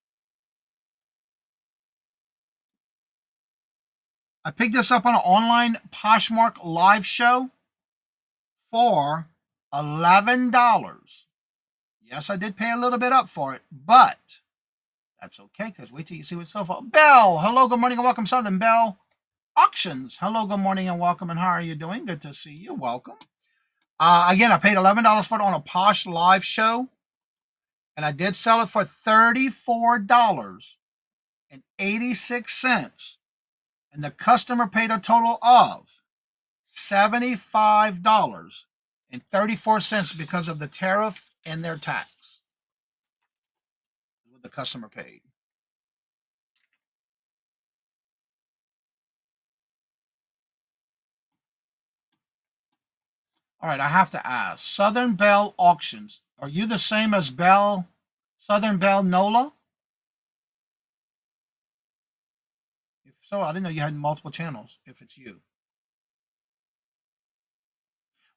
I picked this up on an online Poshmark live show for $11. Yes, I did pay a little bit up for it, but that's okay, because wait till you see what's so far. Bell, hello, good morning, and welcome, Southern Bell Auctions. Hello, good morning, and welcome, and how are you doing? Good to see you. Welcome. Again, I paid $11 for it on a Posh live show, and I did sell it for $34.86, and the customer paid a total of $75.34 because of the tariff and their tax. What the customer paid. All right, I have to ask. Southern Bell Auctions. Are you the same as Southern Bell NOLA? If so, I didn't know you had multiple channels, if it's you.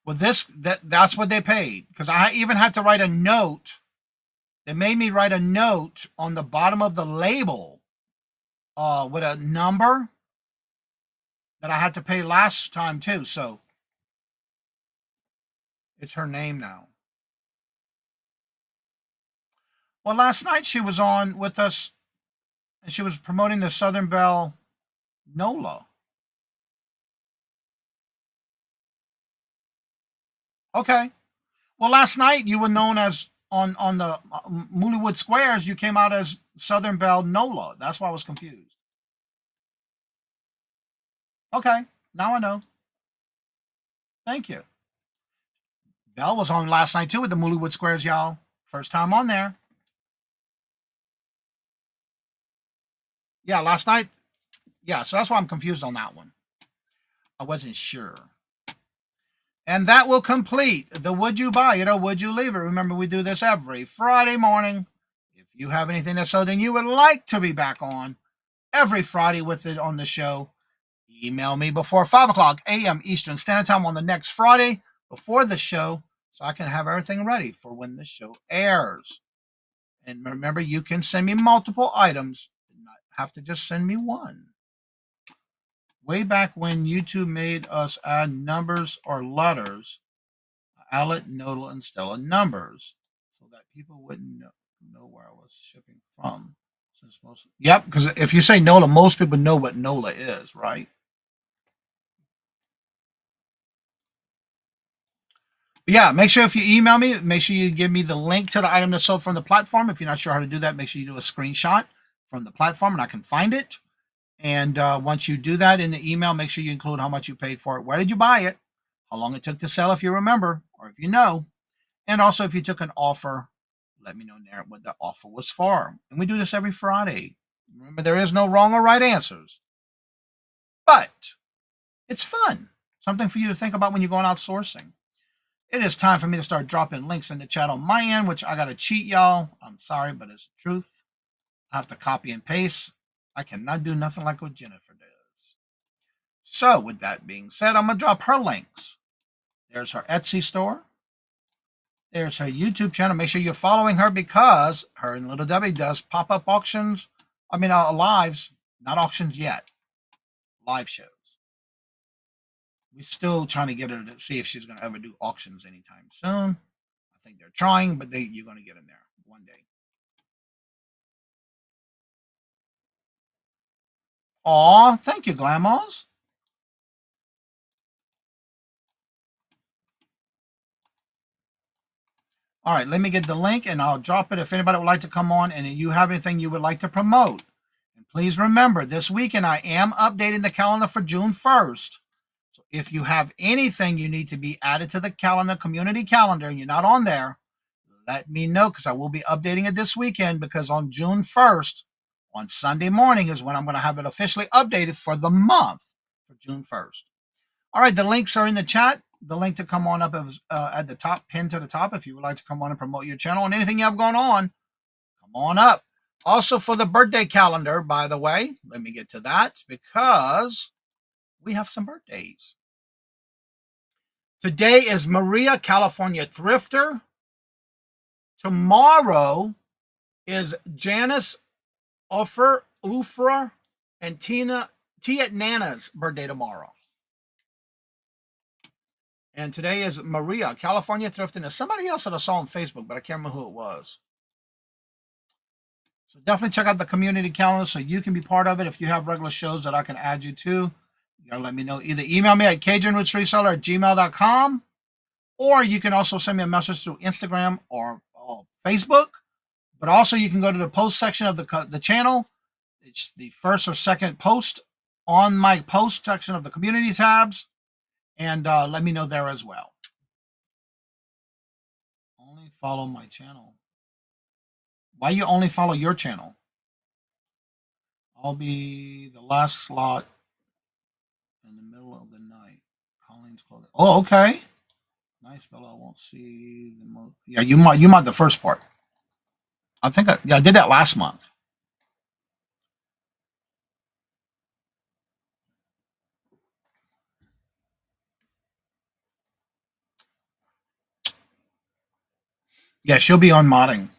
Well, that's what they paid, because I even had to write a note. They made me write a note on the bottom of the label with a number that I had to pay last time too. So it's her name now. Well, last night she was on with us and she was promoting the Southern Bell NOLA. Okay. Well, last night you were known as on the Moolywood Squares, you came out as Southern Bell NOLA. That's why I was confused. Okay. Now I know. Thank you. Bell was on last night too with the Moolywood Squares, y'all. First time on there. Yeah, last night. Yeah, so that's why I'm confused on that one. I wasn't sure. And that will complete the Would You Buy It or Would You Leave It? Remember, we do this every Friday morning. If you have anything that's something you would like to be back on every Friday with it on the show, email me before 5 o'clock a.m. Eastern Standard Time on the next Friday before the show so I can have everything ready for when the show airs. And remember, you can send me multiple items. You not have to just send me one. Way back when YouTube made us add numbers or letters, Allet, Nodal, and Stella numbers, so that people wouldn't know where I was shipping from. Since yep, because if you say NOLA, most people know what NOLA is, right? But yeah, make sure if you email me, make sure you give me the link to the item that's sold from the platform. If you're not sure how to do that, make sure you do a screenshot from the platform and I can find it. And once you do that in the email, make sure you include how much you paid for it. Where did you buy it? How long it took to sell, if you remember, or if you know. And also, if you took an offer, let me know there what the offer was for. And we do this every Friday. Remember, there is no wrong or right answers. But it's fun. Something for you to think about when you're going out sourcing. It is time for me to start dropping links in the chat on my end, which I got to cheat, y'all. I'm sorry, but it's the truth. I have to copy and paste. I cannot do nothing like what Jennifer does. So with that being said, I'm going to drop her links. There's her Etsy store. There's her YouTube channel. Make sure you're following her because her and Little Debbie does pop-up auctions. Lives, not auctions yet. Live shows. We're still trying to get her to see if she's going to ever do auctions anytime soon. I think they're trying, but you're going to get in there one day. Aw, thank you, Glamoz. All right, let me get the link and I'll drop it if anybody would like to come on and you have anything you would like to promote. And please remember, this weekend I am updating the calendar for June 1st. So if you have anything you need to be added to the calendar, community calendar, and you're not on there, let me know because I will be updating it this weekend because on June 1st, on Sunday morning is when I'm going to have it officially updated for the month for June 1st. All right, the links are in the chat. The link to come on up is at the top, pinned to the top if you would like to come on and promote your channel and anything you have going on, come on up. Also for the birthday calendar, by the way, let me get to that because we have some birthdays. Today is Maria, California Thrifter. Tomorrow is Janice Ufra and Tia Nana's birthday tomorrow. And today is Maria, California Thrifting. There's somebody else that I saw on Facebook, but I can't remember who it was. So definitely check out the community calendar so you can be part of it. If you have regular shows that I can add you to, you gotta let me know. Either email me at CajunRootsReseller@gmail.com, or you can also send me a message through Instagram or Facebook. But also you can go to the post section of the channel. It's the first or second post on my post section of the community tabs, and let me know there as well. Only follow my channel. Why you only follow your channel? I'll be the last slot in the middle of the night. Colleen's clothing. Oh, okay. Nice, Bella. I won't see the most. Yeah, you might the first part. I think I did that last month. Yeah, she'll be on modding.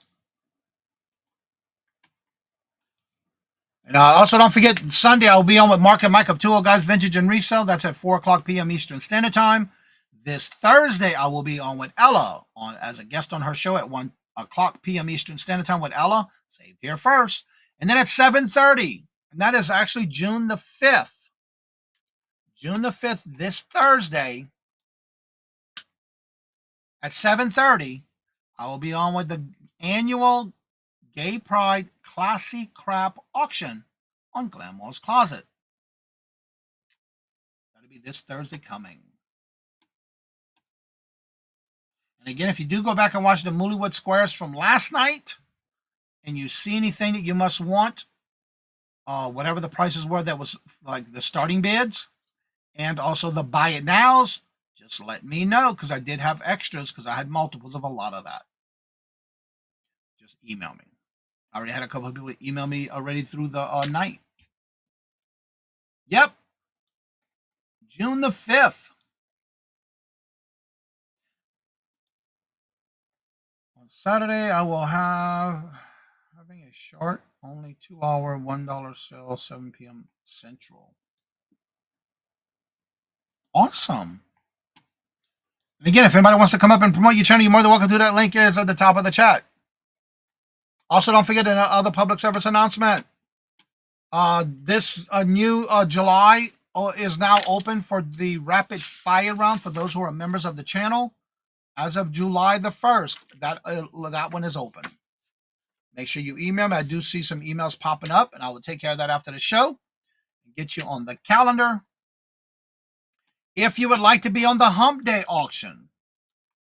And also, don't forget, Sunday I'll be on with Mark and Mike of Two Old Guys Vintage and Resale. That's at 4 o'clock p.m. Eastern Standard Time. This Thursday, I will be on with Ella as a guest on her show at 1 o'clock p.m. Eastern Standard Time with Ella. Saved here first. And then at 7:30, and that is actually June the 5th. June the 5th, this Thursday at 7:30, I will be on with the annual Gay Pride Classy Crap Auction on Glamwell's Closet. That'll be this Thursday coming. And again, if you do go back and watch the Mullywood Squares from last night, and you see anything that you must want, whatever the prices were that was like the starting bids, and also the buy it nows, just let me know, because I did have extras, because I had multiples of a lot of that. Just email me. I already had a couple of people email me already through the night. Yep. June the 5th. On Saturday, I will having a short, only 2-hour, $1 sale, 7 p.m. Central. Awesome. And again, if anybody wants to come up and promote your channel, you're more than welcome to. That link is at the top of the chat. Also, don't forget another public service announcement. This new July is now open for the rapid fire round for those who are members of the channel. As of July the 1st, that one is open. Make sure you email me. I do see some emails popping up, and I will take care of that after the show and get you on the calendar. If you would like to be on the Hump Day auction,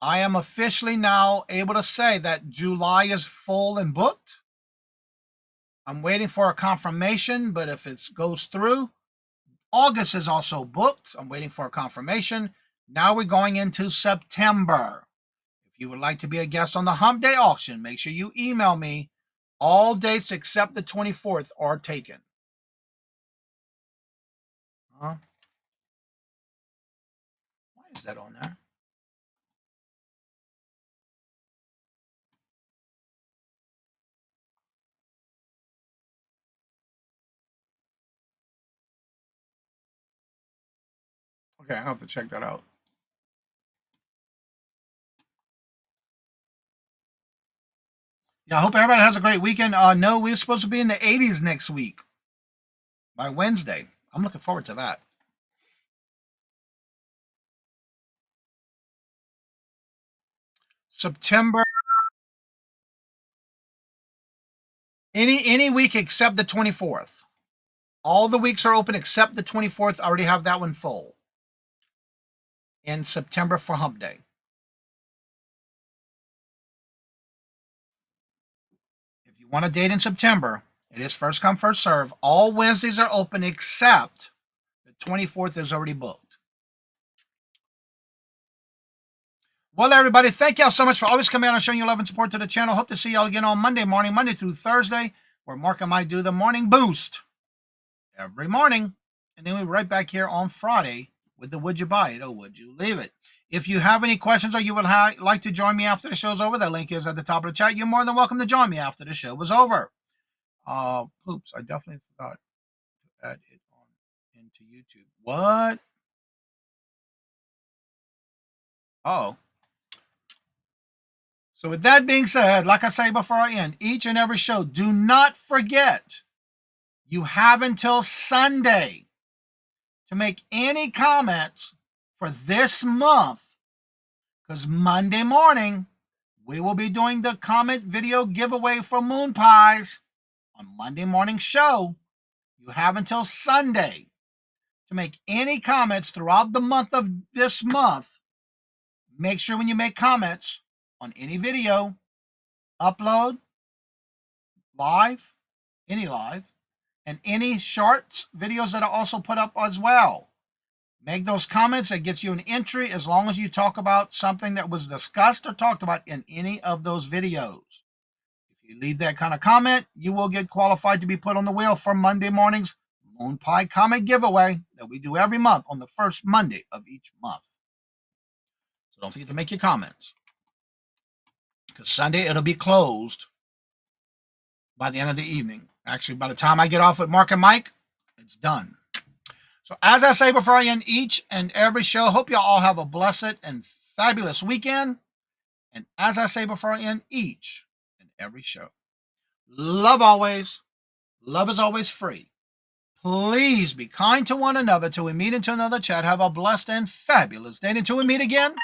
I am officially now able to say that July is full and booked. I'm waiting for a confirmation, but if it goes through, August is also booked. I'm waiting for a confirmation. Now we're going into September. If you would like to be a guest on the Hump Day auction, make sure you email me. All dates except the 24th are taken. Why is that on there? Okay, I'll have to check that out. Yeah, I hope everybody has a great weekend. No, we're supposed to be in the 80s next week by Wednesday. I'm looking forward to that. September, any week except the 24th. All the weeks are open except the 24th. I already have that one full. In September for Hump Day. If you want a date in September, it is first come, first serve. All Wednesdays are open except the 24th is already booked. Well, everybody, thank y'all so much for always coming out and showing your love and support to the channel. Hope to see y'all again on Monday morning, Monday through Thursday. where Mark and I do the morning boost every morning. And then we're right back here on Friday with the Would You Buy It or Would You Leave It? If you have any questions or you would like to join me after the show's over, that link is at the top of the chat. You're more than welcome to join me after the show was over. Oops, I definitely forgot to add it on into YouTube. What? Oh. So with that being said, like I say before I end, each and every show, do not forget, you have until Sunday to make any comments for this month, because Monday morning, we will be doing the comment video giveaway for Moon Pies on Monday morning show. You have until Sunday to make any comments throughout the month of this month. Make sure when you make comments on any video, upload, live, any live, and any shorts videos that are also put up as well. Make those comments. That gets you an entry as long as you talk about something that was discussed or talked about in any of those videos. If you leave that kind of comment, you will get qualified to be put on the wheel for Monday morning's Moon Pie comment giveaway that we do every month on the first Monday of each month. So don't forget to make your comments, because Sunday it'll be closed by the end of the evening. Actually, by the time I get off with Mark and Mike, it's done. So as I say before I end each and every show, hope you all have a blessed and fabulous weekend. And as I say before I end each and every show, love always. Love is always free. Please be kind to one another till we meet into another chat. Have a blessed and fabulous day until we meet again.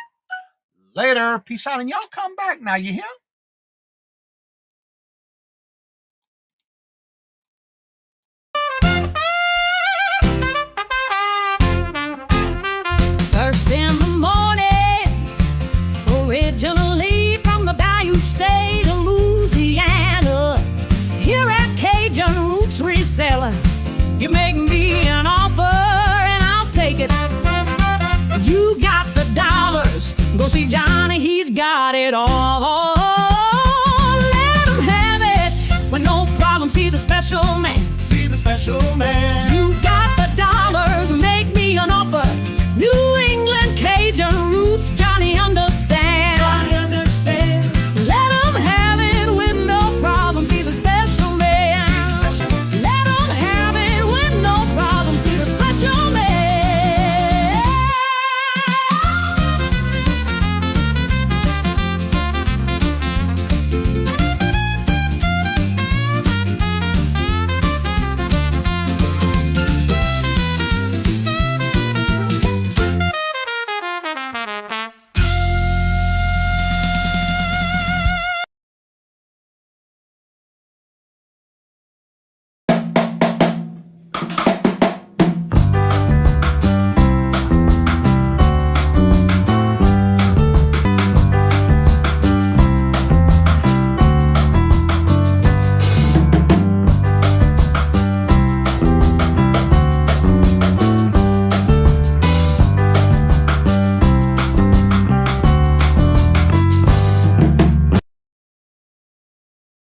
Later. Peace out. And y'all come back now, you hear?